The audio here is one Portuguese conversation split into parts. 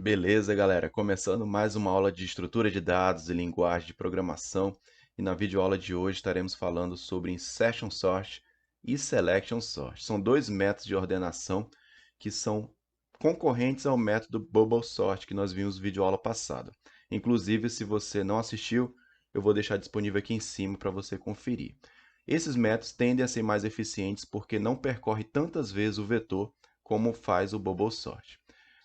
Beleza, galera? Começando mais uma aula de estrutura de dados e linguagem de programação. E na videoaula de hoje estaremos falando sobre Insertion Sort e Selection Sort. São dois métodos de ordenação que são concorrentes ao método Bubble Sort que nós vimos no videoaula passada. Inclusive, se você não assistiu, eu vou deixar disponível aqui em cima para você conferir. Esses métodos tendem a ser mais eficientes porque não percorre tantas vezes o vetor como faz o Bubble Sort.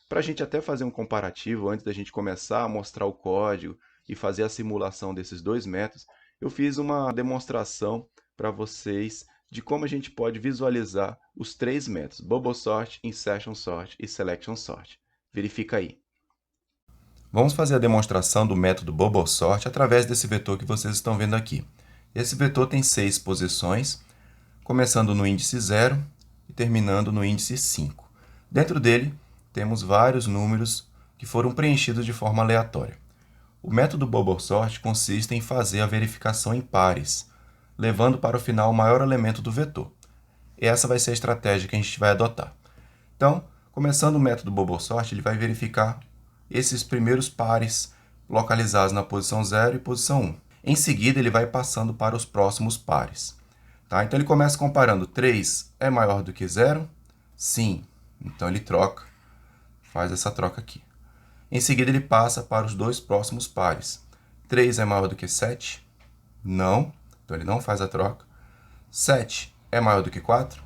Para a gente até fazer um comparativo, antes da gente começar a mostrar o código e fazer a simulação desses dois métodos, eu fiz uma demonstração para vocês de como a gente pode visualizar os três métodos, Bubble Sort, Insertion Sort e Selection Sort. Verifica aí. Vamos fazer a demonstração do método Bubble Sort através desse vetor que vocês estão vendo aqui. Esse vetor tem 6 posições, começando no índice 0 e terminando no índice 5. Dentro dele, temos vários números que foram preenchidos de forma aleatória. O método Bubble Sort consiste em fazer a verificação em pares, levando para o final o maior elemento do vetor. E essa vai ser a estratégia que a gente vai adotar. Então, começando o método Bubble Sort, ele vai verificar esses primeiros pares localizados na posição 0 e posição 1. Em seguida, ele vai passando para os próximos pares. Tá? Então, ele começa comparando 3 é maior do que 0? Sim. Então, ele faz essa troca aqui. Em seguida, ele passa para os dois próximos pares. 3 é maior do que 7? Não. Então, ele não faz a troca. 7 é maior do que 4?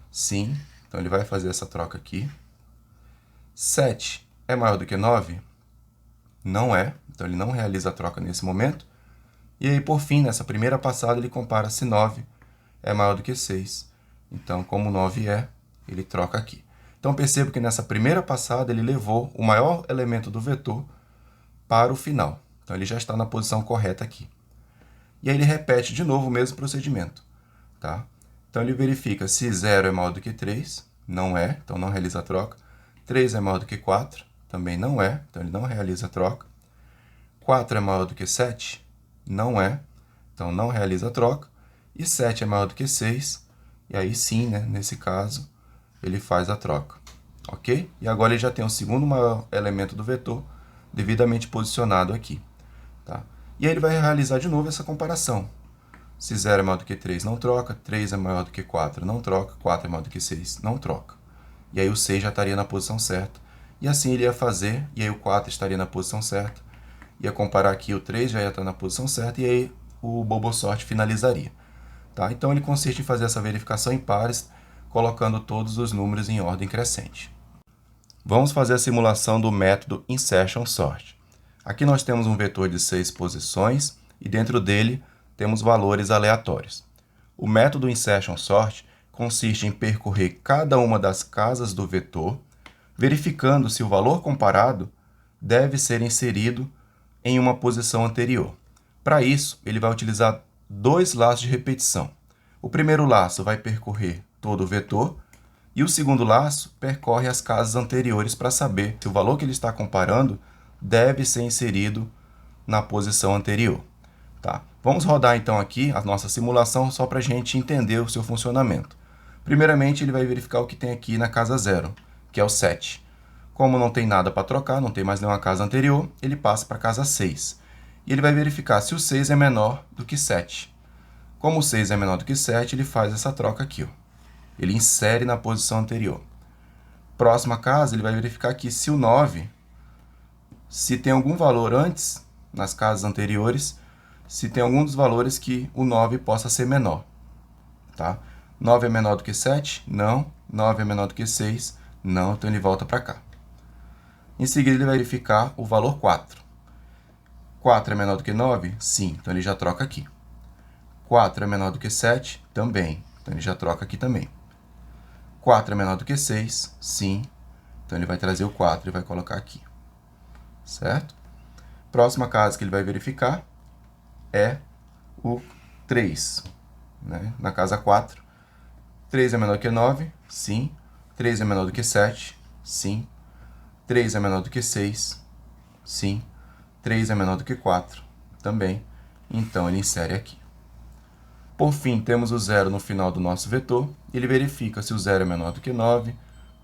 Sim. Então, ele vai fazer essa troca aqui. 7 é maior do que 9? Não é. Então, ele não realiza a troca nesse momento. E aí, por fim, nessa primeira passada, ele compara se 9 é maior do que 6. Então, como 9 ele troca aqui. Então, percebo que nessa primeira passada, ele levou o maior elemento do vetor para o final. Então, ele já está na posição correta aqui. E aí, ele repete de novo o mesmo procedimento. Tá? Então, ele verifica se 0 é maior do que 3. Não é, então não realiza a troca. 3 é maior do que 4. Também não é, então ele não realiza a troca. 4 é maior do que 7. Não é, então não realiza a troca. E 7 é maior do que 6. E aí sim, né, nesse caso, ele faz a troca. Ok? E agora ele já tem o segundo maior elemento do vetor devidamente posicionado aqui. Tá? E aí ele vai realizar de novo essa comparação. Se 0 é maior do que 3, não troca. 3 é maior do que 4, não troca. 4 é maior do que 6, não troca. E aí o 6 já estaria na posição certa. E assim ele ia fazer, e aí o 4 estaria na posição certa. Ia comparar aqui, o 3 já ia estar na posição certa, e aí o Bubble Sort finalizaria. Tá? Então ele consiste em fazer essa verificação em pares, colocando todos os números em ordem crescente. Vamos fazer a simulação do método Insertion Sort. Aqui nós temos um vetor de 6 posições e dentro dele temos valores aleatórios. O método Insertion Sort consiste em percorrer cada uma das casas do vetor, verificando se o valor comparado deve ser inserido em uma posição anterior. Para isso, ele vai utilizar dois laços de repetição. O primeiro laço vai percorrer todo o vetor e o segundo laço percorre as casas anteriores para saber se o valor que ele está comparando deve ser inserido na posição anterior. Tá? Vamos rodar então aqui a nossa simulação só para a gente entender o seu funcionamento. Primeiramente, ele vai verificar o que tem aqui na casa 0, que é o 7. Como não tem nada para trocar, não tem mais nenhuma casa anterior, ele passa para a casa 6. E ele vai verificar se o 6 é menor do que 7. Como o 6 é menor do que 7, ele faz essa troca aqui. Ó. Ele insere na posição anterior. Próxima casa, ele vai verificar aqui se o 9, se tem algum valor antes, nas casas anteriores, se tem algum dos valores que o 9 possa ser menor. Tá? 9 é menor do que 7? Não. 9 é menor do que 6? Não. Então, ele volta para cá. Em seguida, ele vai verificar o valor 4. 4 é menor do que 9? Sim. Então, ele já troca aqui. 4 é menor do que 7? Também. Então, ele já troca aqui também. 4 é menor do que 6? Sim. Então, ele vai trazer o 4 e vai colocar aqui. Certo? Próxima casa que ele vai verificar é o 3. Né? Na casa 4. 3 é menor que 9? Sim. 3 é menor do que 7? Sim. 3 é menor do que 6? Sim. 3 é menor do que 4? Também. Então, ele insere aqui. Por fim, temos o 0 no final do nosso vetor. Ele verifica se o 0 é menor do que 9,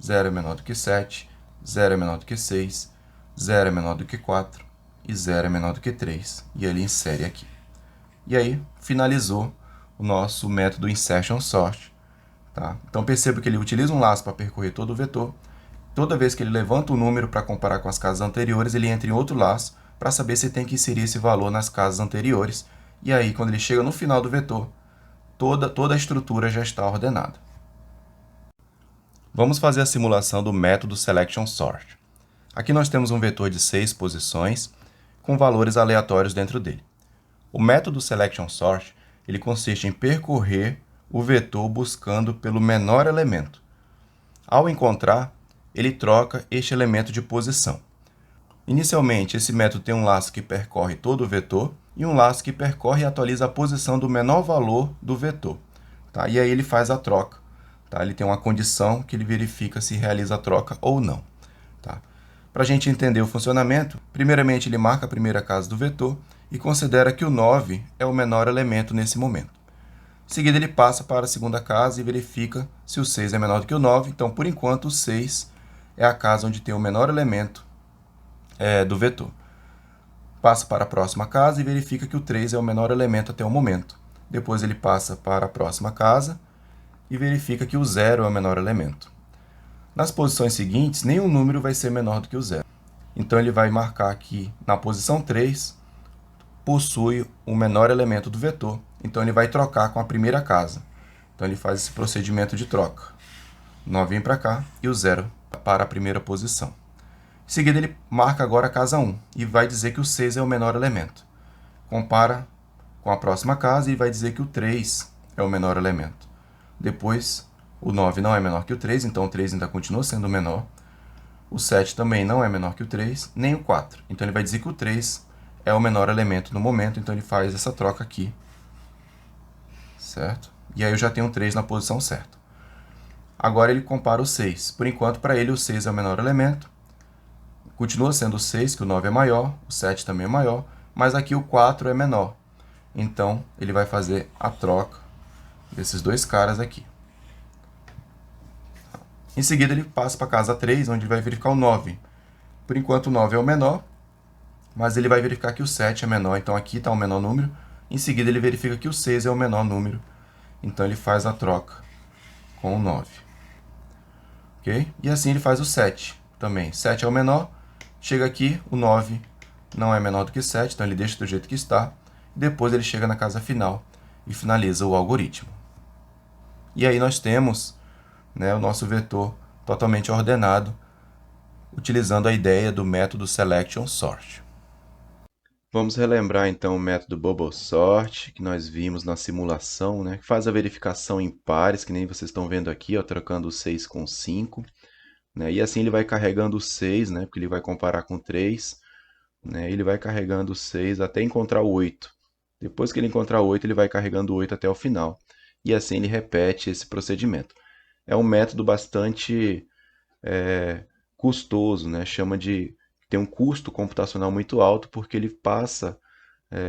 0 é menor do que 7, 0 é menor do que 6, 0 é menor do que 4 e 0 é menor do que 3. E ele insere aqui. E aí, finalizou o nosso método insertion sort. Tá? Então, perceba que ele utiliza um laço para percorrer todo o vetor. Toda vez que ele levanta o número para comparar com as casas anteriores, ele entra em outro laço para saber se tem que inserir esse valor nas casas anteriores. E aí, quando ele chega no final do vetor, toda a estrutura já está ordenada. Vamos fazer a simulação do método selection sort. Aqui nós temos um vetor de 6 posições com valores aleatórios dentro dele. O método selection sort ele consiste em percorrer o vetor buscando pelo menor elemento. Ao encontrar, ele troca este elemento de posição. Inicialmente, esse método tem um laço que percorre todo o vetor e um laço que percorre e atualiza a posição do menor valor do vetor. Tá? E aí ele faz a troca. Tá? Ele tem uma condição que ele verifica se realiza a troca ou não. Tá? Para a gente entender o funcionamento, primeiramente ele marca a primeira casa do vetor e considera que o 9 é o menor elemento nesse momento. Em seguida, ele passa para a segunda casa e verifica se o 6 é menor do que o 9. Então, por enquanto, o 6 é a casa onde tem o menor elemento do vetor. Passa para a próxima casa e verifica que o 3 é o menor elemento até o momento. Depois, ele passa para a próxima casa e verifica que o 0 é o menor elemento. Nas posições seguintes, nenhum número vai ser menor do que o 0. Então, ele vai marcar que na posição 3 possui o menor elemento do vetor. Então, ele vai trocar com a primeira casa. Então, ele faz esse procedimento de troca. O 9 vem para cá e o 0 para a primeira posição. Em seguida, ele marca agora a casa 1 e vai dizer que o 6 é o menor elemento. Compara com a próxima casa e vai dizer que o 3 é o menor elemento. Depois, o 9 não é menor que o 3, então o 3 ainda continua sendo menor. O 7 também não é menor que o 3, nem o 4. Então, ele vai dizer que o 3 é o menor elemento no momento, então ele faz essa troca aqui. Certo? E aí eu já tenho 3 na posição certa. Agora ele compara o 6. Por enquanto, para ele, o 6 é o menor elemento. Continua sendo o 6, que o 9 é maior, o 7 também é maior, mas aqui o 4 é menor. Então, ele vai fazer a troca desses dois caras aqui. Em seguida, ele passa para a casa 3, onde ele vai verificar o 9. Por enquanto, o 9 é o menor, mas ele vai verificar que o 7 é menor, então aqui está o menor número. Em seguida, ele verifica que o 6 é o menor número, então ele faz a troca com o 9. Okay? E assim ele faz o 7 também. 7 é o menor, chega aqui, o 9 não é menor do que 7, então ele deixa do jeito que está. Depois ele chega na casa final e finaliza o algoritmo. E aí nós temos, né, o nosso vetor totalmente ordenado, utilizando a ideia do método selection sort. Vamos relembrar então o método bubble sort, que nós vimos na simulação, né, que faz a verificação em pares, que nem vocês estão vendo aqui, ó, trocando o 6 com 5. Né, e assim ele vai carregando o 6, né, porque ele vai comparar com 3. Né, ele vai carregando o 6 até encontrar o 8. Depois que ele encontrar o 8, ele vai carregando o 8 até o final. E assim ele repete esse procedimento. É um método bastante custoso, né? Tem um custo computacional muito alto porque ele passa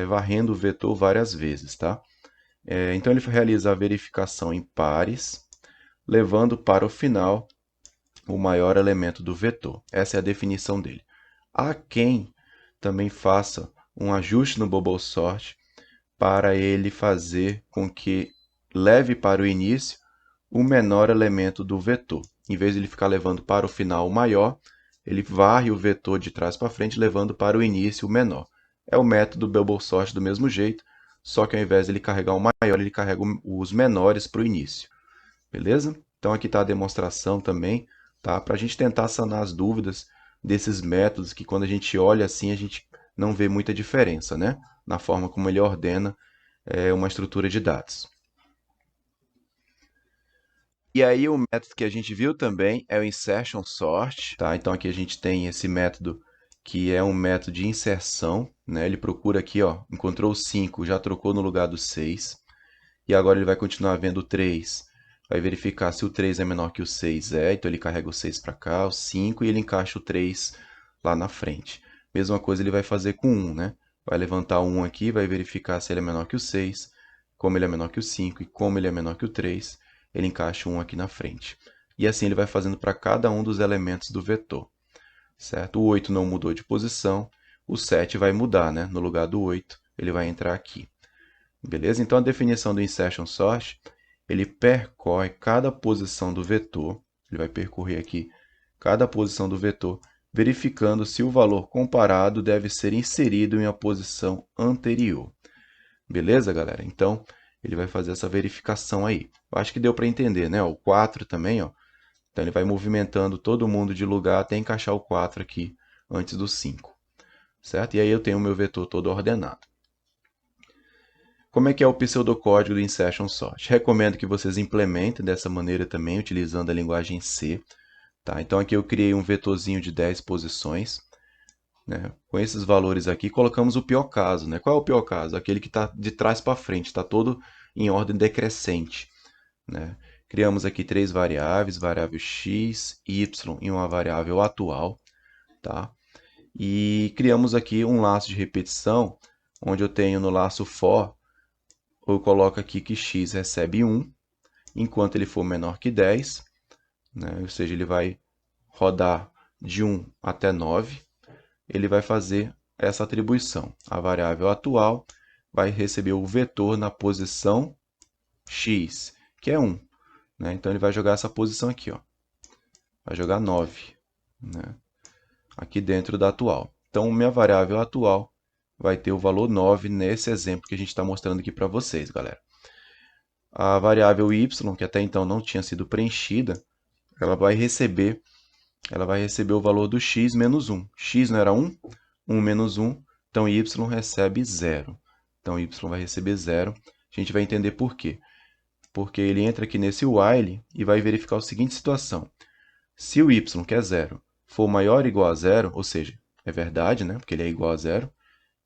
varrendo o vetor várias vezes. Tá? Então ele realiza a verificação em pares, levando para o final o maior elemento do vetor. Essa é a definição dele. Há quem também faça um ajuste no bubble sort para ele fazer com que leve para o início o menor elemento do vetor. Em vez de ele ficar levando para o final o maior, ele varre o vetor de trás para frente, levando para o início o menor. É o método bubble sort do mesmo jeito, só que ao invés de ele carregar o maior, ele carrega os menores para o início. Beleza? Então aqui está a demonstração também, tá? Para a gente tentar sanar as dúvidas desses métodos que quando a gente olha assim, a gente não vê muita diferença, né? Na forma como ele ordena uma estrutura de dados. E aí o método que a gente viu também é o insertion sort, tá? Então aqui a gente tem esse método que é um método de inserção, né? Ele procura aqui, ó, encontrou o 5, já trocou no lugar do 6. E agora ele vai continuar vendo o 3. Vai verificar se o 3 é menor que o 6 então ele carrega o 6 para cá, o 5, e ele encaixa o 3 lá na frente. Mesma coisa ele vai fazer com 1, né? Vai levantar o 1 aqui, vai verificar se ele é menor que o 6, como ele é menor que o 5 e como ele é menor que o 3, ele encaixa o 1 aqui na frente. E assim ele vai fazendo para cada um dos elementos do vetor. certo? O 8 não mudou de posição, o 7 vai mudar, né? No lugar do 8, ele vai entrar aqui. Beleza? Então, a definição do insertion sort, ele percorre cada posição do vetor, ele vai percorrer aqui cada posição do vetor, verificando se o valor comparado deve ser inserido em uma posição anterior. Beleza, galera? Então, ele vai fazer essa verificação aí. Eu acho que deu para entender, né? O 4 também, ó. Então, ele vai movimentando todo mundo de lugar até encaixar o 4 aqui antes do 5. Certo? E aí eu tenho o meu vetor todo ordenado. Como é que é o pseudocódigo do insertion sort? Recomendo que vocês implementem dessa maneira também, utilizando a linguagem C. Tá? Então, aqui eu criei um vetorzinho de 10 posições. Né? Com esses valores aqui, colocamos o pior caso. Né? Qual é o pior caso? Aquele que está de trás para frente, está todo em ordem decrescente. Né? Criamos aqui 3 variáveis, variável x, y e uma variável atual. Tá? E criamos aqui um laço de repetição, onde eu tenho no laço for, eu coloco aqui que x recebe 1, enquanto ele for menor que 10, né? Ou seja, ele vai rodar de 1 até 9, ele vai fazer essa atribuição. A variável atual vai receber o vetor na posição x, que é 1. Né? Então, ele vai jogar essa posição aqui, ó. Vai jogar 9, né? Aqui dentro da atual. Então, minha variável atual vai ter o valor 9 nesse exemplo que a gente está mostrando aqui para vocês, galera. A variável y, que até então não tinha sido preenchida, ela vai receber o valor do x menos 1. X não era 1? 1 menos 1, então y recebe 0. Então y vai receber 0. A gente vai entender por quê. Porque ele entra aqui nesse while e vai verificar a seguinte situação. Se o y, que é 0, for maior ou igual a 0, ou seja, é verdade, né? Porque ele é igual a 0,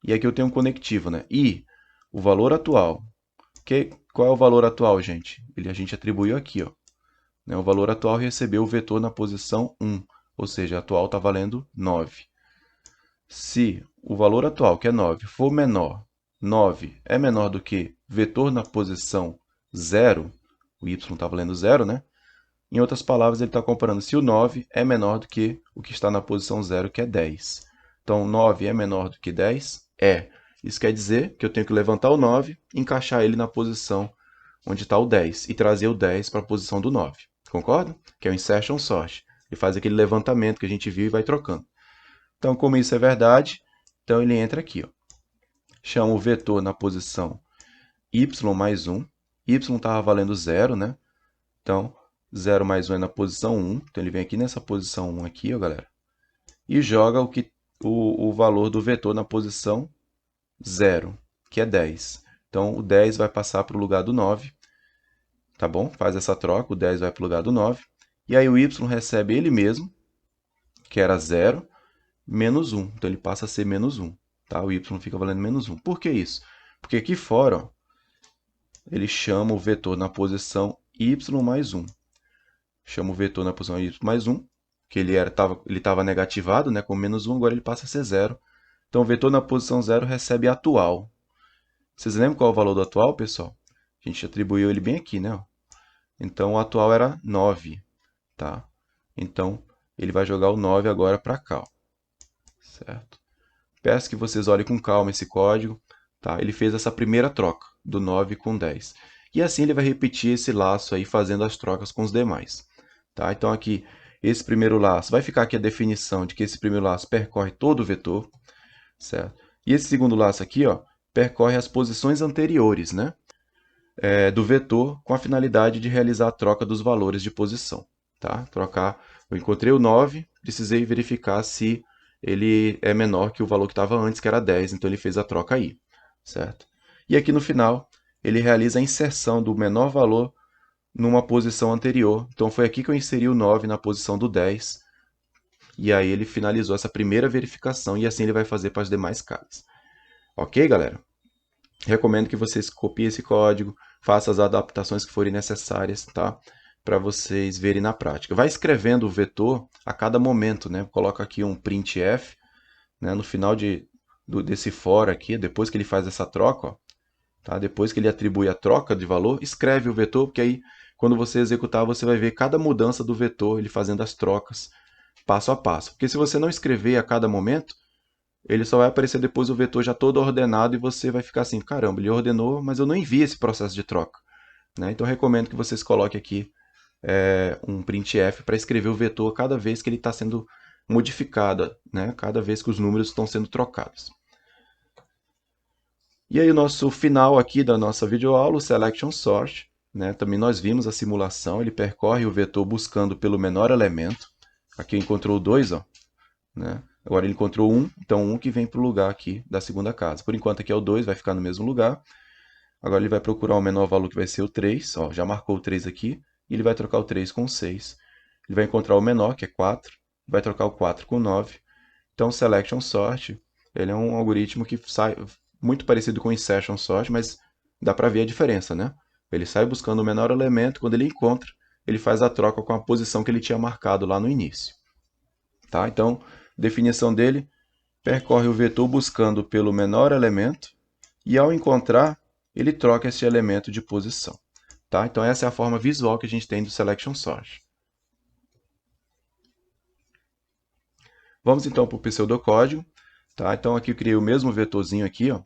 e aqui eu tenho um conectivo, né? E o valor atual. Qual é o valor atual, gente? A gente atribuiu aqui, ó. Né? O valor atual recebeu o vetor na posição 1, ou seja, a atual está valendo 9. Se o valor atual, que é 9, for menor, 9 é menor do que vetor na posição 0, o y está valendo 0, né? Em outras palavras, ele está comparando se o 9 é menor do que o que está na posição 0, que é 10. Então, 9 é menor do que 10? É. Isso quer dizer que eu tenho que levantar o 9 e encaixar ele na posição onde está o 10 e trazer o 10 para a posição do 9. Concorda? Que é o insertion sort. Ele faz aquele levantamento que a gente viu e vai trocando. Então, como isso é verdade, então ele entra aqui. Ó. Chama o vetor na posição y mais 1. Y estava valendo 0, né? Então, 0 mais 1 é na posição 1. Então, ele vem aqui nessa posição 1 aqui, ó, galera. E joga o valor do vetor na posição 0, que é 10. Então, o 10 vai passar para o lugar do 9. Tá bom? Faz essa troca, o 10 vai para o lugar do 9. E aí o y recebe ele mesmo, que era 0, menos 1. Então, ele passa a ser menos 1. Tá? O y fica valendo menos 1. Por que isso? Porque aqui fora, ó, ele chama o vetor na posição y mais 1. Chama o vetor na posição y mais 1, que ele estava negativado, né, com menos 1, agora ele passa a ser 0. Então, o vetor na posição 0 recebe a atual. Vocês lembram qual é o valor do atual, pessoal? A gente atribuiu ele bem aqui, né? Então, o atual era 9. Tá? Então, ele vai jogar o 9 agora para cá. Ó. Certo? Peço que vocês olhem com calma esse código. Tá? Ele fez essa primeira troca, do 9 com 10. E assim ele vai repetir esse laço aí, fazendo as trocas com os demais. Tá? Então, aqui, esse primeiro laço, vai ficar aqui a definição de que esse primeiro laço percorre todo o vetor. Certo? E esse segundo laço aqui, ó, percorre as posições anteriores, né? Do vetor com a finalidade de realizar a troca dos valores de posição. Tá? Eu encontrei o 9, precisei verificar se ele é menor que o valor que estava antes, que era 10, então ele fez a troca aí. Certo? E aqui no final, ele realiza a inserção do menor valor numa posição anterior. Então foi aqui que eu inseri o 9 na posição do 10. E aí ele finalizou essa primeira verificação e assim ele vai fazer para as demais casas. Ok, galera? Recomendo que vocês copiem esse código, façam as adaptações que forem necessárias, tá? Para vocês verem na prática. Vai escrevendo o vetor a cada momento, né? Coloca aqui um printf, né? No final desse for aqui, depois que ele faz essa troca, ó, tá? Depois que ele atribui a troca de valor, escreve o vetor, porque aí quando você executar, você vai ver cada mudança do vetor, ele fazendo as trocas, passo a passo. Porque se você não escrever a cada momento, ele só vai aparecer depois o vetor já todo ordenado e você vai ficar assim, caramba, ele ordenou, mas eu não envio esse processo de troca. Né? Então, eu recomendo que vocês coloquem aqui um printf para escrever o vetor cada vez que ele está sendo modificado, né? Cada vez que os números estão sendo trocados. E aí o nosso final aqui da nossa videoaula, o Selection Sort, né? Também nós vimos a simulação, ele percorre o vetor buscando pelo menor elemento. Aqui encontrou 2, ó, né? Agora ele encontrou 1, então 1 que vem para o lugar aqui da segunda casa. Por enquanto aqui é o 2, vai ficar no mesmo lugar. Agora ele vai procurar o menor valor que vai ser o 3, ó, já marcou o 3 aqui, e ele vai trocar o 3 com o 6. Ele vai encontrar o menor, que é 4, vai trocar o 4 com o 9. Então o Selection Sort, ele é um algoritmo que sai muito parecido com o Insertion Sort, mas dá para ver a diferença, né? Ele sai buscando o menor elemento, quando ele encontra, ele faz a troca com a posição que ele tinha marcado lá no início. Tá? Então, definição dele, percorre o vetor buscando pelo menor elemento, e ao encontrar, ele troca esse elemento de posição. Tá? Então essa é a forma visual que a gente tem do Selection Sort. Vamos então para o pseudocódigo. Tá? Então aqui eu criei o mesmo vetorzinho aqui, ó,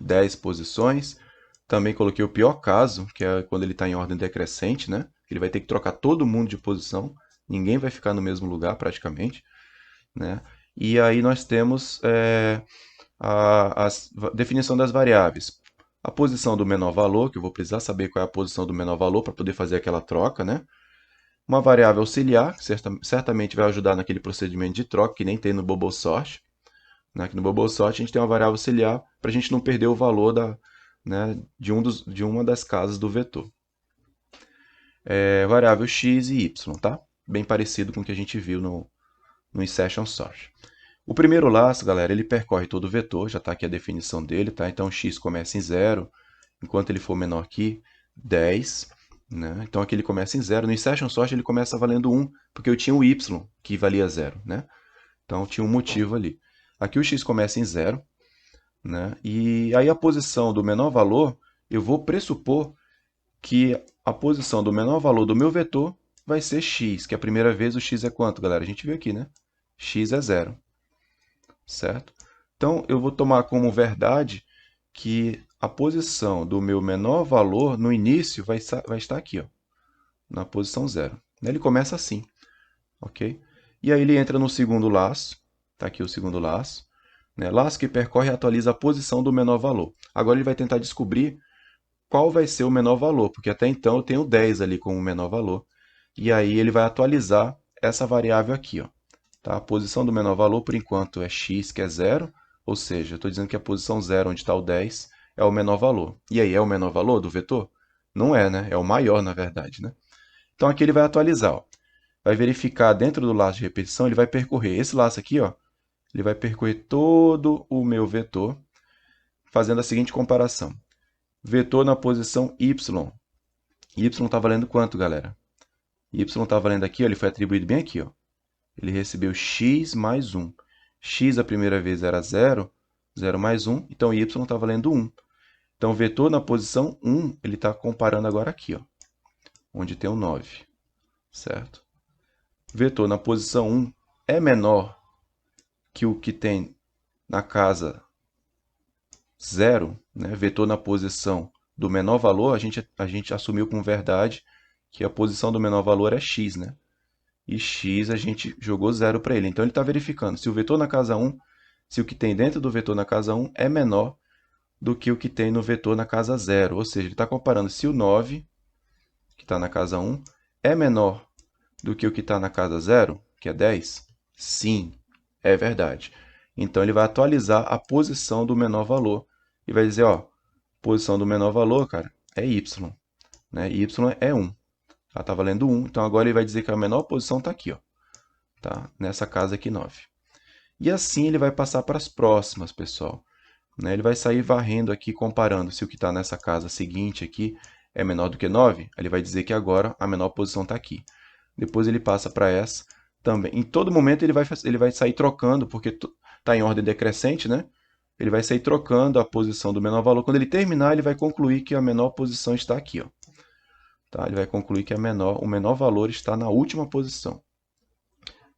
10 posições. Também coloquei o pior caso, que é quando ele está em ordem decrescente, né? Ele vai ter que trocar todo mundo de posição, ninguém vai ficar no mesmo lugar praticamente, né? E aí nós temos a definição das variáveis. A posição do menor valor, que eu vou precisar saber qual é a posição do menor valor para poder fazer aquela troca, né? Uma variável auxiliar, que certamente vai ajudar naquele procedimento de troca, que nem tem no Bubble Sort. Aqui no Bubble Sort a gente tem uma variável auxiliar para a gente não perder o valor de uma das casas do vetor. Variável x e y, tá? Bem parecido com o que a gente viu no Insertion Sort. O primeiro laço, galera, ele percorre todo o vetor, já está aqui a definição dele, tá? Então x começa em 0, enquanto ele for menor que 10, né? Então aqui ele começa em 0. No Insertion Sort ele começa valendo 1, porque eu tinha o y que valia 0, né? Então tinha um motivo ali. Aqui o x começa em 0, né? E aí a posição do menor valor, eu vou pressupor que a posição do menor valor do meu vetor vai ser x, que a primeira vez o x é quanto, galera? A gente viu aqui, né? X é 0, certo? Então eu vou tomar como verdade que a posição do meu menor valor no início vai estar aqui, ó, na posição 0. Ele começa assim, ok? E aí ele entra no segundo laço, está aqui o segundo laço, né? Laço que percorre e atualiza a posição do menor valor. Agora ele vai tentar descobrir qual vai ser o menor valor, porque até então eu tenho 10 ali como menor valor. E aí ele vai atualizar essa variável aqui, ó. Tá? A posição do menor valor, por enquanto, é x, que é 0, ou seja, eu estou dizendo que a posição 0, onde está o 10, é o menor valor. E aí, é o menor valor do vetor? Não é, né? É o maior, na verdade, né? Então aqui ele vai atualizar, ó. Vai verificar dentro do laço de repetição, ele vai percorrer esse laço aqui, ó, ele vai percorrer todo o meu vetor, fazendo a seguinte comparação. Vetor na posição y. Y está valendo quanto, galera? Y está valendo aqui, ó, ele foi atribuído bem aqui, ó. Ele recebeu x mais 1. X a primeira vez era 0, 0 mais 1, então y está valendo 1. Então, o vetor na posição 1, ele está comparando agora aqui, ó, onde tem o 9, certo? Vetor na posição 1 é menor que o que tem na casa 0, né? Vetor na posição do menor valor, a gente assumiu como verdade que a posição do menor valor é x, né? E x a gente jogou 0 para ele. Então ele está verificando se o vetor na casa 1, se o que tem dentro do vetor na casa 1 é menor do que o que tem no vetor na casa 0. Ou seja, ele está comparando se o 9, que está na casa 1, é menor do que o que está na casa 0, que é 10. Sim, é verdade. Então ele vai atualizar a posição do menor valor e vai dizer, ó, posição do menor valor, cara, é y, né? Y é 1. Ela está valendo 1, então agora ele vai dizer que a menor posição está aqui, ó, tá? Nessa casa aqui, 9. E assim ele vai passar para as próximas, pessoal. Né? Ele vai sair varrendo aqui, comparando se o que está nessa casa seguinte aqui é menor do que 9, ele vai dizer que agora a menor posição está aqui. Depois ele passa para essa também. Em todo momento ele vai sair trocando, porque está em ordem decrescente, né? Ele vai sair trocando a posição do menor valor. Quando ele terminar, ele vai concluir que a menor posição está aqui, ó. Tá? Ele vai concluir que o menor valor está na última posição.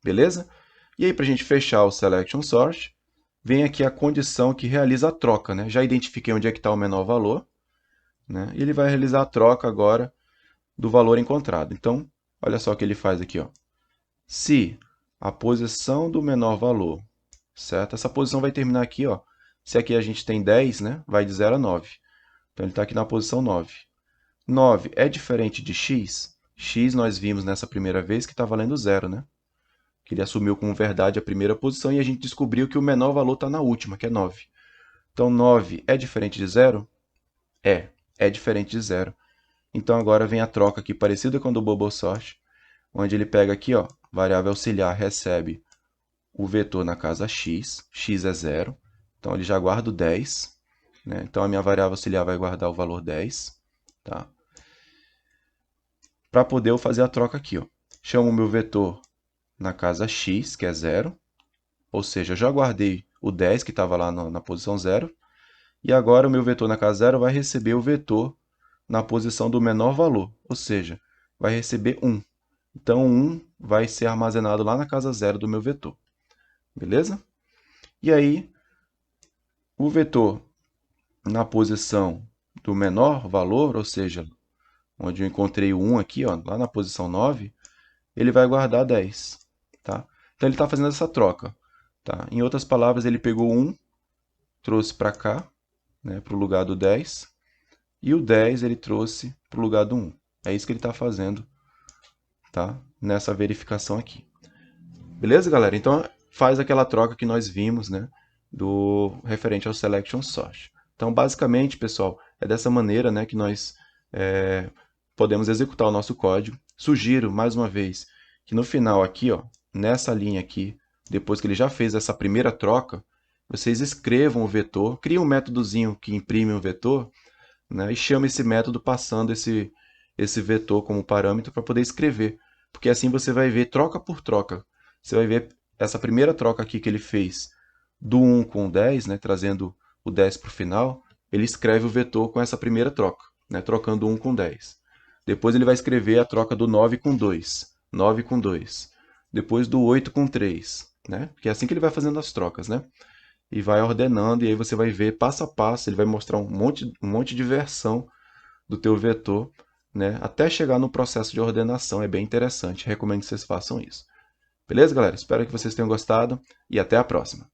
beleza? E aí, para a gente fechar o Selection Sort, vem aqui a condição que realiza a troca, né? Já identifiquei onde é que está o menor valor, né? E ele vai realizar a troca agora do valor encontrado. Então, olha só o que ele faz aqui, ó. Se a posição do menor valor, certo? Essa posição vai terminar aqui, ó. Se aqui a gente tem 10, né? Vai de 0 a 9. Então, ele está aqui na posição 9. 9 é diferente de x? X nós vimos nessa primeira vez que está valendo 0, né? Que ele assumiu como verdade a primeira posição e a gente descobriu que o menor valor está na última, que é 9. Então, 9 é diferente de 0? É diferente de 0. Então, agora vem a troca aqui, parecida com a do Bubble Sort, onde ele pega aqui, ó, variável auxiliar recebe o vetor na casa x, x é 0, então ele já guarda o 10, né? Então a minha variável auxiliar vai guardar o valor 10, tá? Para poder eu fazer a troca aqui, ó. Chamo o meu vetor na casa x, que é 0, ou seja, eu já guardei o 10 que estava lá na posição 0, e agora o meu vetor na casa 0 vai receber o vetor na posição do menor valor, ou seja, vai receber 1. Então, 1 vai ser armazenado lá na casa 0 do meu vetor. Beleza? E aí, o vetor na posição do menor valor, ou seja, onde eu encontrei o 1 aqui, ó, lá na posição 9, ele vai guardar 10. Tá? Então, ele está fazendo essa troca. Tá? Em outras palavras, ele pegou 1, trouxe para cá, né, para o lugar do 10, e o 10 ele trouxe para o lugar do 1. É isso que ele está fazendo, tá? Nessa verificação aqui. Beleza, galera? Então, faz aquela troca que nós vimos, né, do referente ao Selection Sort. Então, basicamente, pessoal, é dessa maneira, né, que nós podemos executar o nosso código. Sugiro, mais uma vez, que no final aqui, ó, nessa linha aqui, depois que ele já fez essa primeira troca, vocês escrevam o vetor, criem um métodozinho que imprime um vetor, né, e chame esse método passando esse vetor como parâmetro para poder escrever. Porque assim você vai ver troca por troca. Você vai ver essa primeira troca aqui que ele fez do 1 com o 10, né, trazendo o 10 para o final, ele escreve o vetor com essa primeira troca, né, trocando 1 com 10. Depois ele vai escrever a troca do 9 com 2, 9 com 2. Depois do 8 com 3, né? Porque é assim que ele vai fazendo as trocas, né? E vai ordenando, e aí você vai ver passo a passo, ele vai mostrar um monte de versão do teu vetor, né? Até chegar no processo de ordenação, é bem interessante, recomendo que vocês façam isso. Beleza, galera? Espero que vocês tenham gostado e até a próxima.